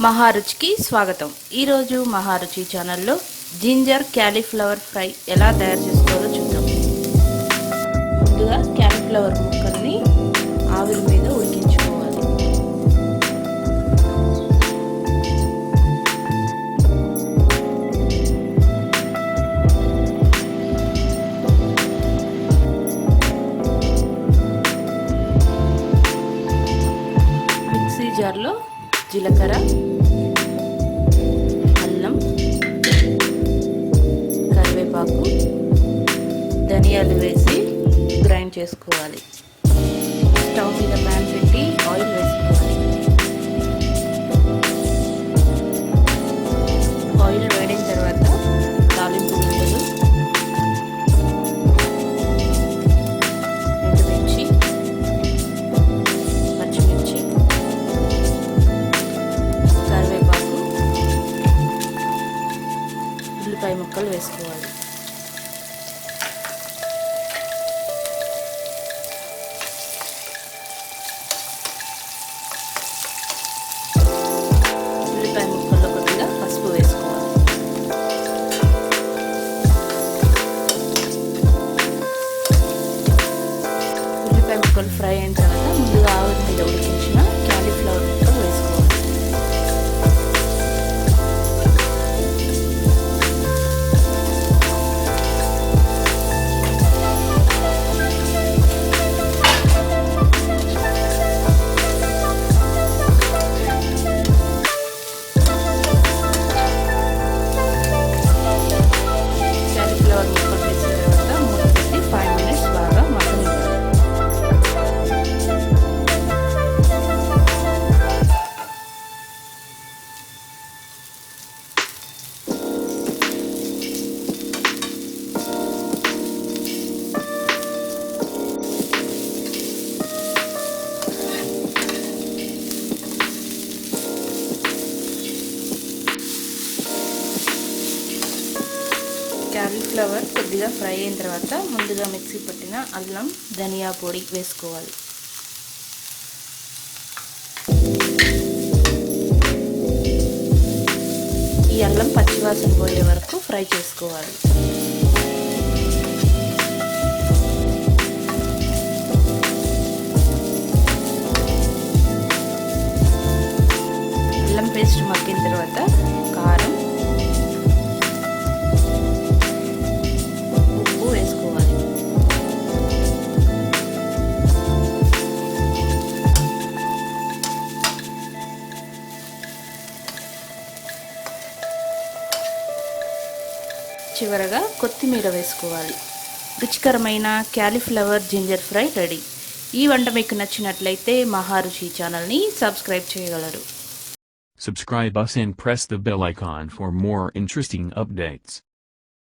మహారుచికి స్వాగతం. ఈరోజు మహారుచి ఛానల్లో జింజర్ క్యాలీఫ్లవర్ ఫ్రై ఎలా తయారు చేసుకోవాలో చూద్దాం. ముందుగా క్యాలీఫ్లవర్ ముక్కల్ని ఆవిరి మీద ఉడికించుకోవాలి. మిక్సీ జార్లో జీలకర్ర, అల్లం, కరివేపాకు, ధనియాలు వేసి గ్రైండ్ చేసుకోవాలి. స్టవ్ మీద ప్యాన్ పెట్టి ఆయిల్ వేసుకోవాలి. ఆయిల్ వేడిన తర్వాత తాలింపు గింజలు, ఎండుమిర్చి, పచ్చిమిర్చి, కరివేపాకు, ఉల్లిపాయ ముక్కలు వేసుకోవాలి. ఉల్లిపాయ ముక్కల్లో కొద్దిగా పసుపు వేసుకోవాలి. ఉల్లిపాయ ముక్కలు ఫ్రై అయిన తర్వాత ముందుగా ఆవిరి మీద ఉడికించిన క్యాలీఫ్లవర్ ముక్కలు వేసుకోవాలి. క్యాలీఫ్లవర్ కొద్దిగా ఫ్రై అయిన తర్వాత ముందుగా మిక్సీ పట్టిన అల్లం, ధనియా పొడి వేసుకోవాలి. ఈ అల్లం పచ్చివాసన పోయే వరకు ఫ్రై చేసుకోవాలి. అల్లం పేస్ట్ మగ్గిన తర్వాత కారం, వేసుకోవాలి. చివరగా కొత్తిమీర వేసుకోవాలి. రుచికరమైన క్యాలీఫ్లవర్ జింజర్ ఫ్రై రెడీ. ఈ వంట మీకు నచ్చినట్లయితే మహారుచి ఛానల్ని సబ్స్క్రైబ్ చేయగలరు. Subscribe us and press the bell icon for more interesting updates.